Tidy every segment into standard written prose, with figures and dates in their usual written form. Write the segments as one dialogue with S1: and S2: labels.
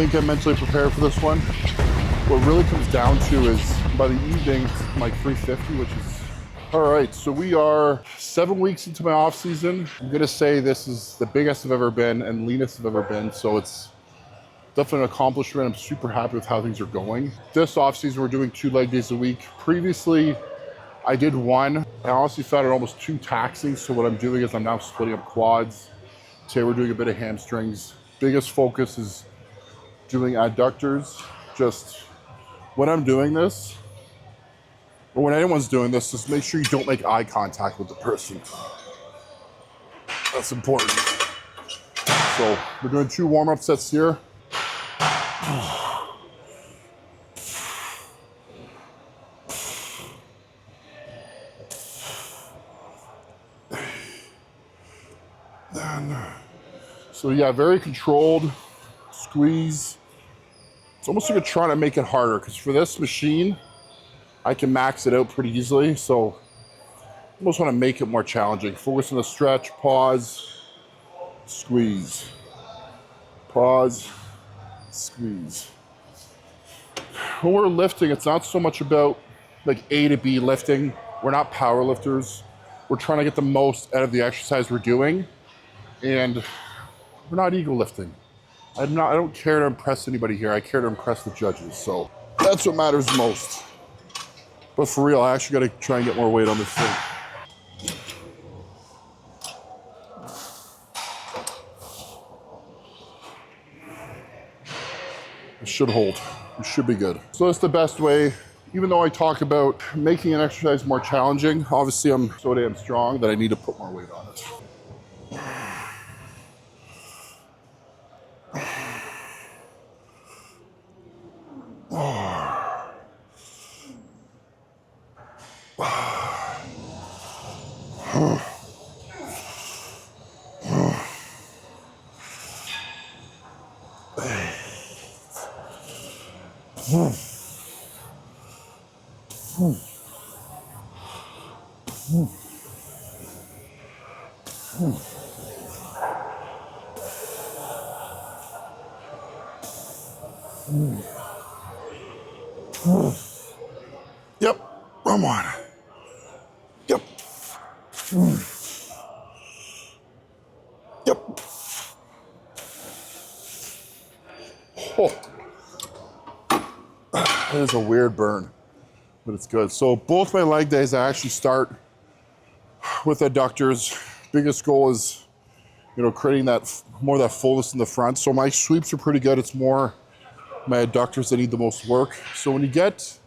S1: think I'm mentally prepared for this one. What really comes down to is by the evening, I'm like 350, which is, all right, so we are 7 weeks into my off season. I'm gonna say this is the biggest I've ever been and leanest I've ever been, so it's definitely an accomplishment. I'm super happy with how things are going. This off season, we're doing 2 leg days a week. Previously, I did 1. I honestly found it almost too taxing, so what I'm doing is I'm now splitting up quads. Today we're doing a bit of hamstrings. Biggest focus is doing adductors. Just when I'm doing this, or when anyone's doing this, just make sure you don't make eye contact with the person. That's important. So we're doing 2 warm-up sets here. So yeah, very controlled, squeeze. It's almost like you're trying to make it harder, because for this machine, I can max it out pretty easily. So I almost want to make it more challenging. Focus on the stretch, pause, squeeze, pause, squeeze. When we're lifting, it's not so much about like A to B lifting. We're not power lifters. We're trying to get the most out of the exercise we're doing. And we're not ego lifting. I don't care to impress anybody here. I care to impress the judges. So that's what matters most. But for real, I actually got to try and get more weight on this thing. It should hold. It should be good. So that's the best way. Even though I talk about making an exercise more challenging, obviously I'm so damn strong that I need to put more weight on it. Yep, I'm on. Yep. Yep. Oh. That is a weird burn, but it's good. So both my leg days, I actually start with adductors. Biggest goal is, creating that more of that fullness in the front. So my sweeps are pretty good. It's more my adductors that need the most work. So when you get,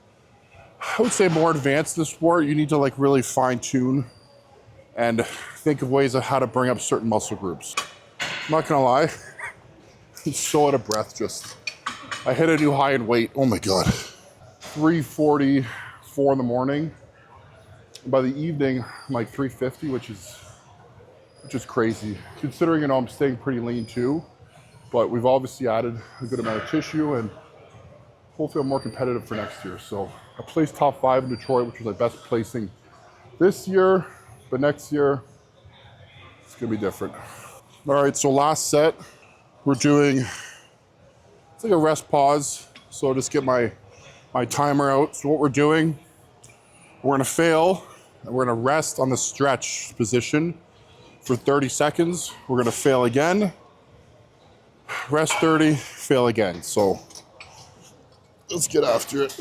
S1: I would say, more advanced in the sport, you need to like really fine tune and think of ways of how to bring up certain muscle groups. I'm not gonna lie, I'm so out of breath just. I hit a new high in weight, oh my God. 344 in the morning. By the evening, I'm like 350, which is crazy. Considering, I'm staying pretty lean too, but we've obviously added a good amount of tissue and hopefully I'm more competitive for next year. So I placed top 5 in Detroit, which was my best placing this year, but next year, it's gonna be different. All right, so last set, we're doing, it's like a rest pause. So I'll just get my timer out. So what we're doing, we're gonna fail, and we're gonna rest on the stretch position for 30 seconds. We're gonna fail again, rest 30, fail again. So let's get after it.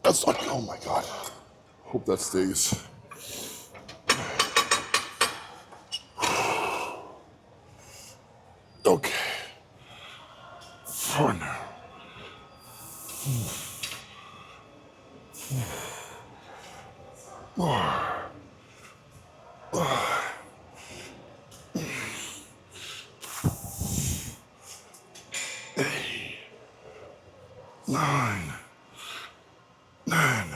S1: That's not, oh my God. Hope that stays. Okay. 1. 9, 10,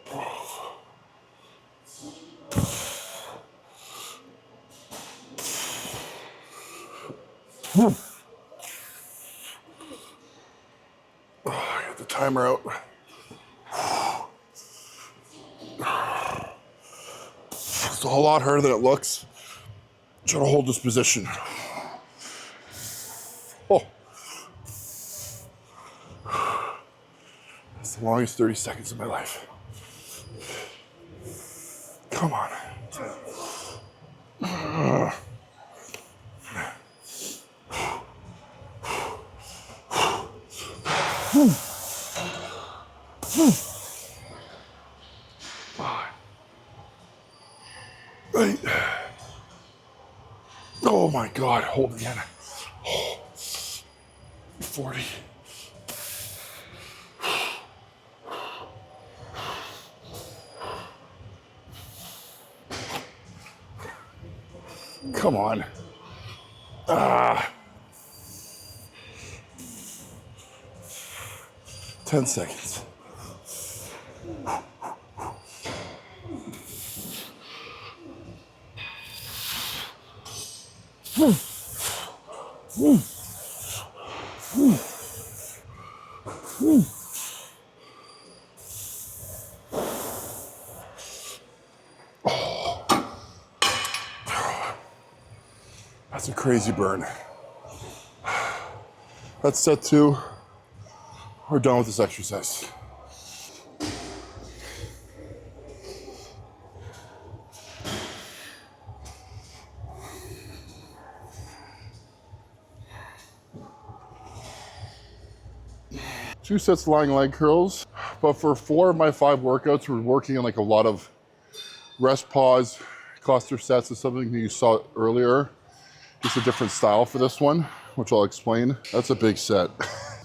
S1: 12. Oh, I got the timer out. It's a whole lot harder than it looks. Try to hold this position. Oh. It's the longest 30 seconds of my life. Come on. Eight. Oh my God, hold again. 40. Come on. 10 seconds. That's a crazy burn. That's set 2. We're done with this exercise. Two sets of lying leg curls, but for 4 of my 5 workouts, we're working on like a lot of rest pause, cluster sets is something that you saw earlier. Just a different style for this one, which I'll explain. That's a big set.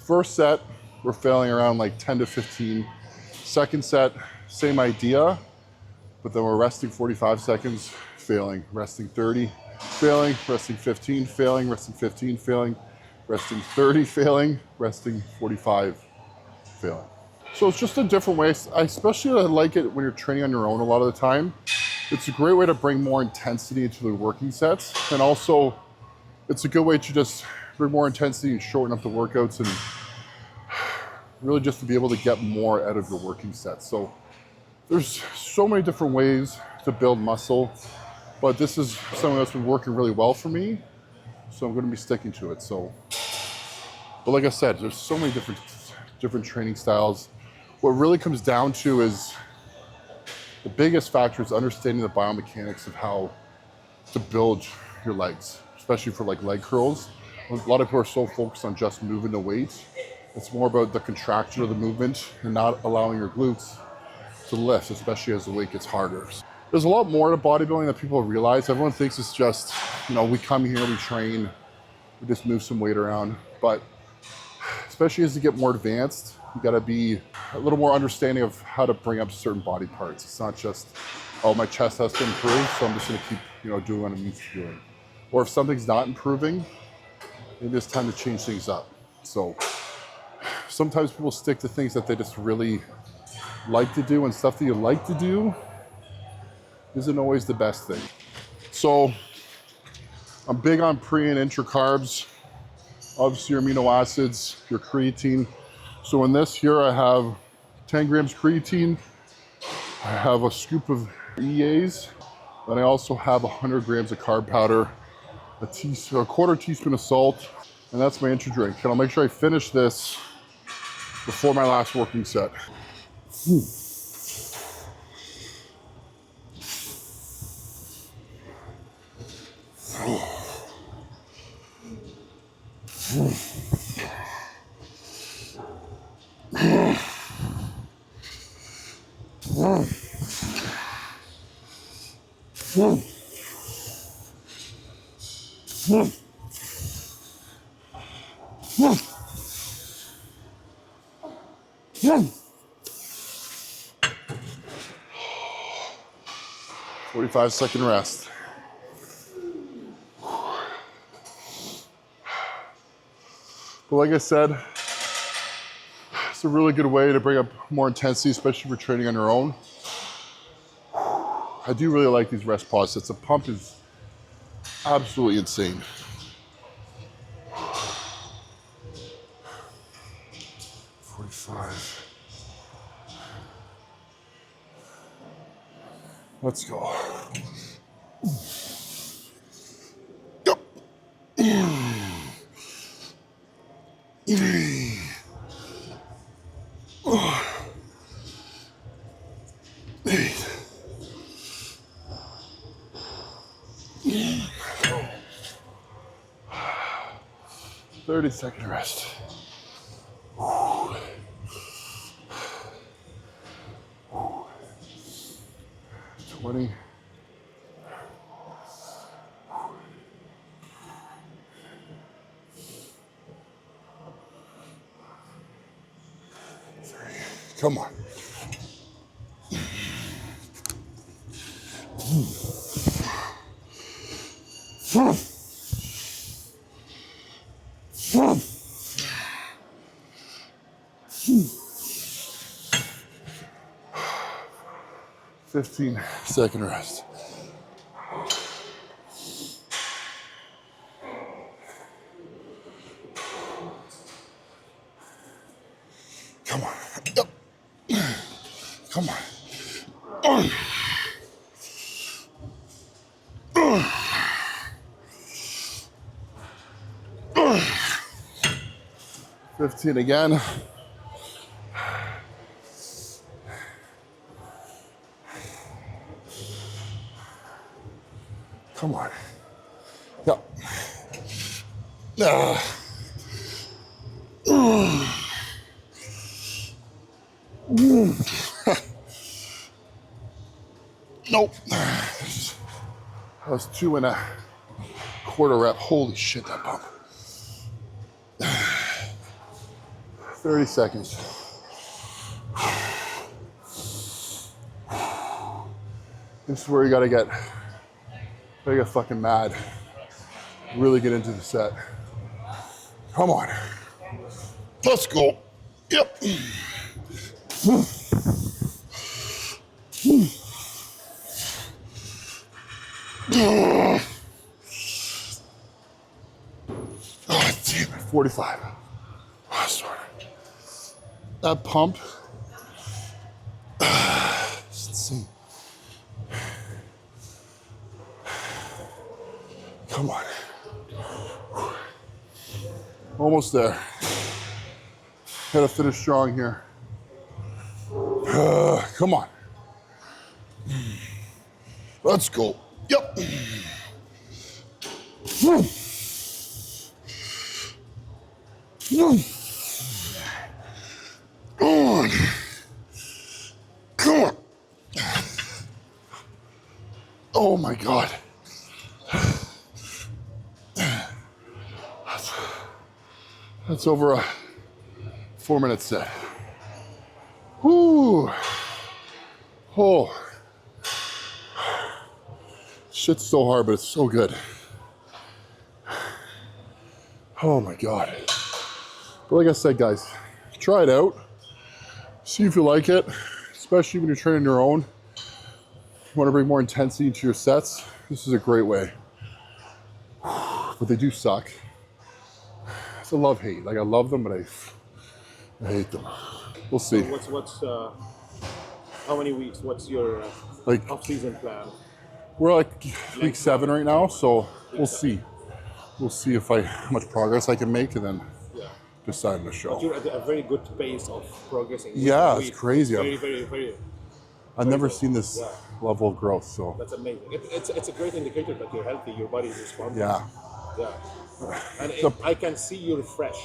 S1: First set, we're failing around like 10 to 15. Second set, same idea, but then we're resting 45 seconds, failing, resting 30, failing, resting 15, failing, resting 15, failing, resting 30, failing, resting 45, failing. So it's just a different way. I especially like it when you're training on your own a lot of the time. It's a great way to bring more intensity into the working sets. And also, it's a good way to just bring more intensity and shorten up the workouts and really just to be able to get more out of your working sets. So there's so many different ways to build muscle, but this is something that's been working really well for me. So I'm gonna be sticking to it. So, but like I said, there's so many different training styles. What really comes down to is the biggest factor is understanding the biomechanics of how to build your legs, especially for like leg curls. A lot of people are so focused on just moving the weight. It's more about the contraction of the movement and not allowing your glutes to lift, especially as the weight gets harder. There's a lot more to bodybuilding that people realize. Everyone thinks it's just, you know, we come here, we train, we just move some weight around. But especially as you get more advanced, you gotta be a little more understanding of how to bring up certain body parts. It's not just, oh, my chest has to improve, so I'm just gonna keep, you know, doing what I'm used to doing. Or if something's not improving, maybe it's time to change things up. So sometimes people stick to things that they just really like to do, and stuff that you like to do isn't always the best thing. So I'm big on pre and intra carbs, obviously your amino acids, your creatine. So in this here, I have 10 grams creatine, I have a scoop of EAs, then I also have 100 grams of carb powder, a quarter teaspoon of salt, and that's my intra drink. And I'll make sure I finish this before my last working set. Yeah. 45-second rest. But like I said, it's a really good way to bring up more intensity, especially if you're training on your own. I do really like these rest pause sets. The pump is absolutely insane. Let's go. 8. 30-second rest. 20. Come on. Second rest. Come on. Come on. 15 again. Come on. Yep. Nope. That was 2 1/4 rep. Holy shit, that pump. 30 seconds. This is where you gotta get fucking mad. Really get into the set. Come on. Let's go. Yep. Oh, damn it. 45. Last one. That pump. It's insane. Come on. Almost there. Gotta finish strong here. Come on. Let's go. Yep. On. Come on. Oh my God. That's over a 4-minute set. Whoo. Oh. Shit's so hard, but it's so good. Oh my God. But like I said, guys, try it out. See if you like it, especially when you're training your own. You want to bring more intensity into your sets. This is a great way. But they do suck. It's a love-hate. Like, I love them, but I hate them. We'll see.
S2: So how many weeks? What's your off-season plan?
S1: We're like week 7 right now, so we'll see. We'll see how much progress I can make, and then decide on the show.
S2: But you're at a very good pace of progressing.
S1: Yeah, it's crazy.
S2: Very.
S1: I've never seen this level of growth, so.
S2: That's amazing. It's a great indicator that you're healthy, your body is responding.
S1: Yeah.
S2: Yeah. And I can see you're fresh.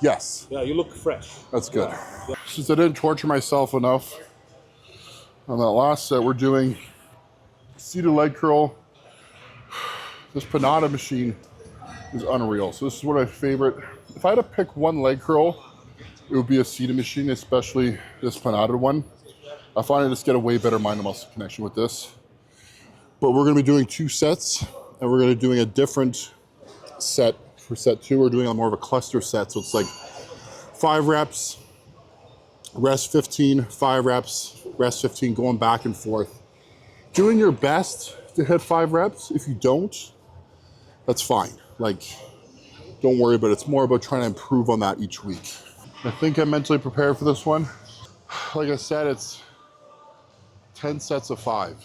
S1: Yes.
S2: Yeah, you look fresh.
S1: That's good. Yeah. Since I didn't torture myself enough on that last set, we're doing seated leg curl. This Panada machine is unreal. So this is one of my favorite. If I had to pick one leg curl, it would be a seated machine, especially this Panada one. I find I just get a way better mind-to-muscle connection with this. But we're gonna be doing 2 sets, and we're gonna be doing a different set for set 2. We're doing a more of a cluster set, so it's like 5 reps, rest 15, 5 reps, rest 15, going back and forth. Doing your best to hit 5 reps. If you don't, that's fine. Like, don't worry about it. It's more about trying to improve on that each week. I think I'm mentally prepared for this one. Like I said, it's 10 sets of 5.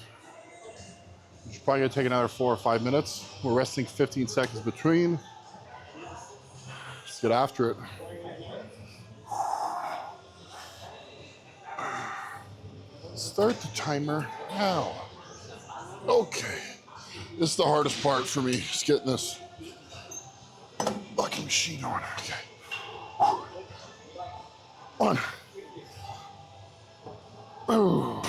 S1: It's probably gonna take another 4 or 5 minutes. We're resting 15 seconds between. Let's get after it. Start the timer now. Okay. This is the hardest part for me, just getting this fucking machine on. Okay. On. Oh.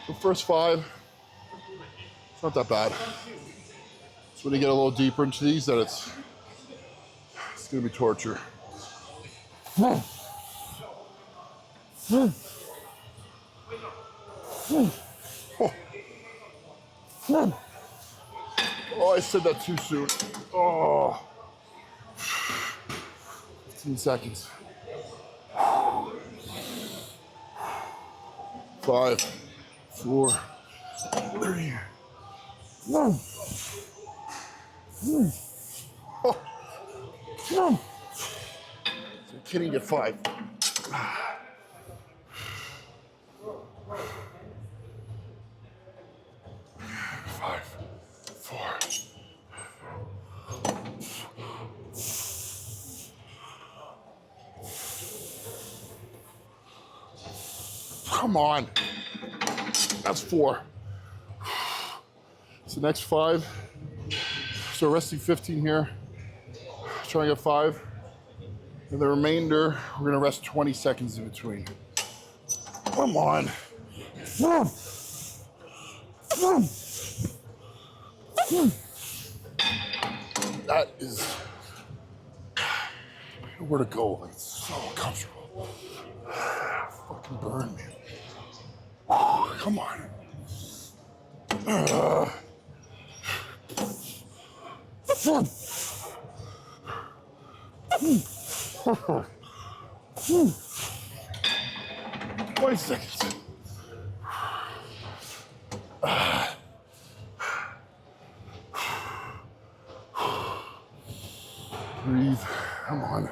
S1: The first 5, it's not that bad. It's when you get a little deeper into these that it's gonna be torture. Oh, I said that too soon. Oh, 15 seconds. 5, 4, 3. Oh. So kidding at 5. 5, 4. Come on. That's 4. So next 5. So resting 15 here. Trying to get 5. And the remainder, we're gonna rest 20 seconds in between. Come on. That is where to go. Like, it's so uncomfortable. Fucking burn me. Come on. Twenty seconds. Breathe. Come on.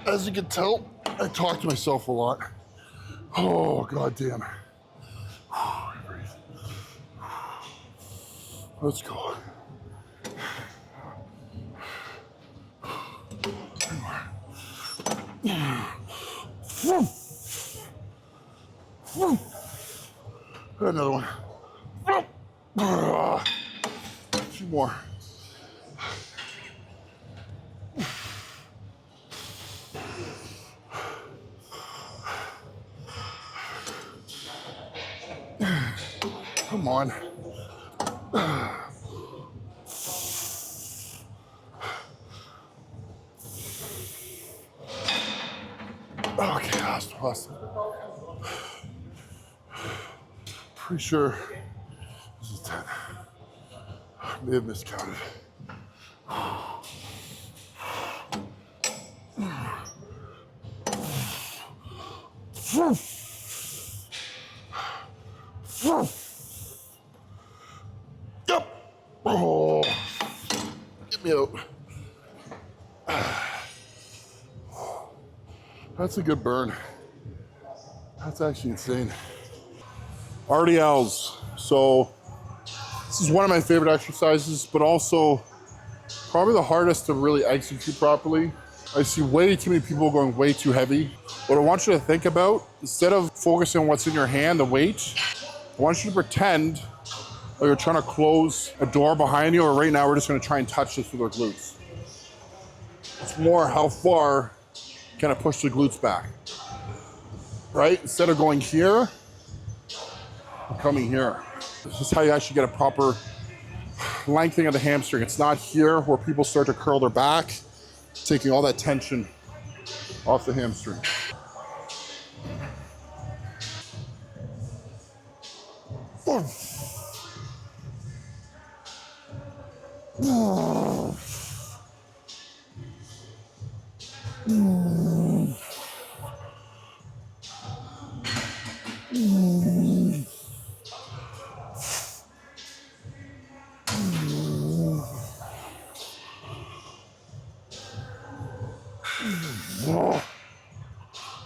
S1: As you can tell, I talk to myself a lot. Oh, goddamn. Breathe. Let's go. Another one. 2 more. Come on. Okay, last. Pretty sure this is 10. I may have miscounted. Yep. Oh, get me out. That's a good burn. That's actually insane. RDLs. So this is one of my favorite exercises, but also probably the hardest to really execute properly. I see way too many people going way too heavy. What I want you to think about, instead of focusing on what's in your hand, the weight, I want you to pretend like you're trying to close a door behind you, or right now we're just gonna try and touch this with our glutes. It's more how far can I push the glutes back, right? Instead of going here, I'm coming here. This is how you actually get a proper lengthening of the hamstring. It's not here where people start to curl their back, taking all that tension off the hamstring.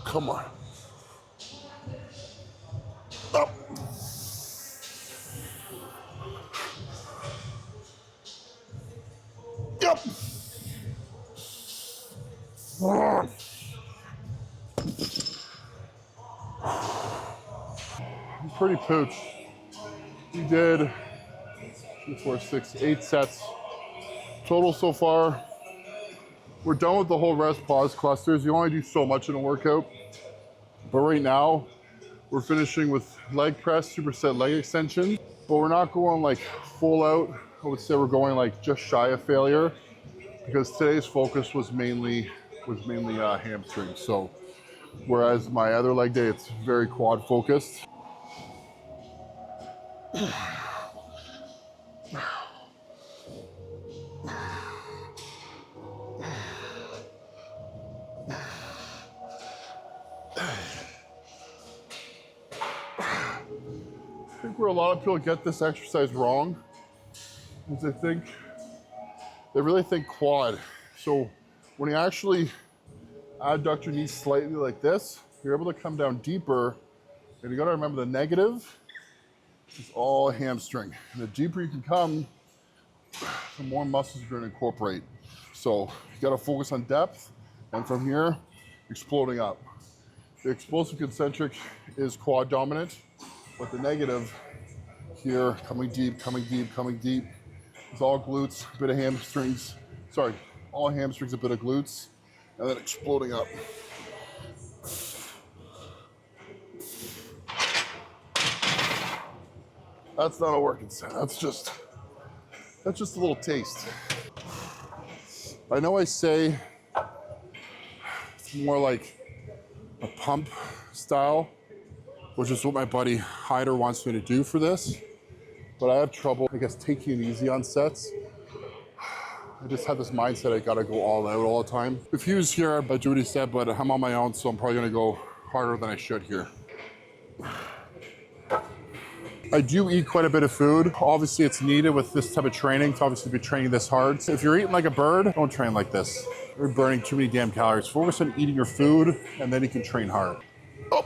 S1: Come on. Yep. I'm pretty pooched. We did 2, 4, 6, 8 sets total so far. We're done with the whole rest pause clusters. You only do so much in a workout. But right now, we're finishing with leg press, superset leg extension. But we're not going like full out. I would say we're going like just shy of failure because today's focus was mainly hamstrings. So whereas my other leg day, it's very quad focused. I think where a lot of people get this exercise wrong is they really think quad. So when you actually adduct your knees slightly like this, you're able to come down deeper. And you gotta remember the negative is all hamstring. And the deeper you can come, the more muscles you're gonna incorporate. So you gotta focus on depth, and from here, exploding up. The explosive concentric is quad dominant, but the negative here, coming deep, coming deep, coming deep, is all glutes, a bit of hamstrings. Sorry, all hamstrings, a bit of glutes, and then exploding up. That's not a working set. That's just a little taste. I know I say it's more like a pump style, which is what my buddy Hyder wants me to do for this. But I have trouble, I guess, taking it easy on sets. I just have this mindset I gotta go all out all the time. If he was here, I'd do what he said, but I'm on my own, so I'm probably gonna go harder than I should here. I do eat quite a bit of food. Obviously, it's needed with this type of training to obviously be training this hard. So if you're eating like a bird, don't train like this. You're burning too many damn calories. Focus on eating your food, and then you can train hard. Oh.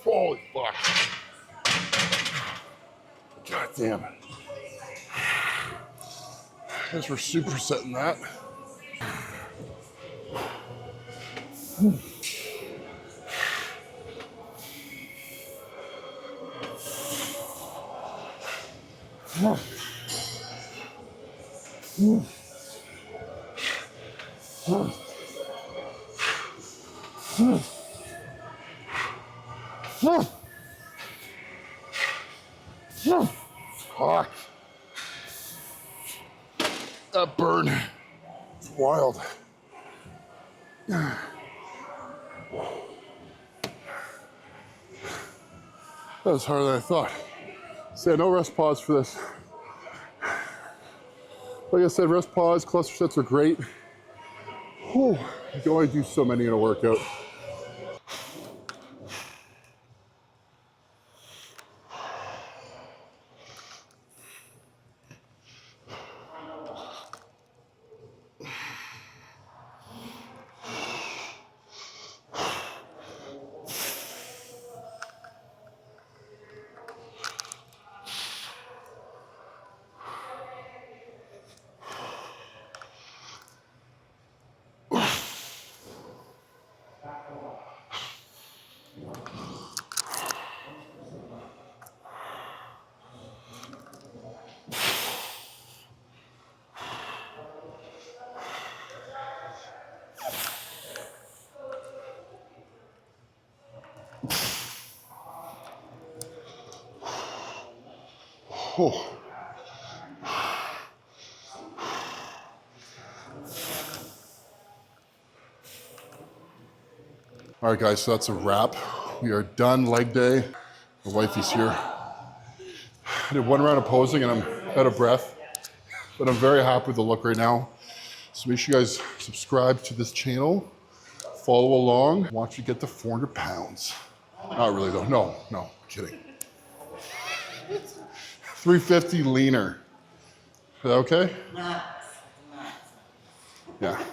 S1: Holy fuck. God damn it. I guess we're supersetting that. Fuck. That burn. It's wild. That was harder than I thought. So no rest pause for this. Like I said, rest pause, cluster sets are great. Whew. You can only do so many in a workout. Oh. All right, guys, so that's a wrap. We are done leg day. The wifey's here. I did one round of posing and I'm out of breath, but I'm very happy with the look right now. So make sure you guys subscribe to this channel, follow along, watch you get to 400 pounds. Not really though, no, kidding. 350 leaner. Is that okay? Yeah.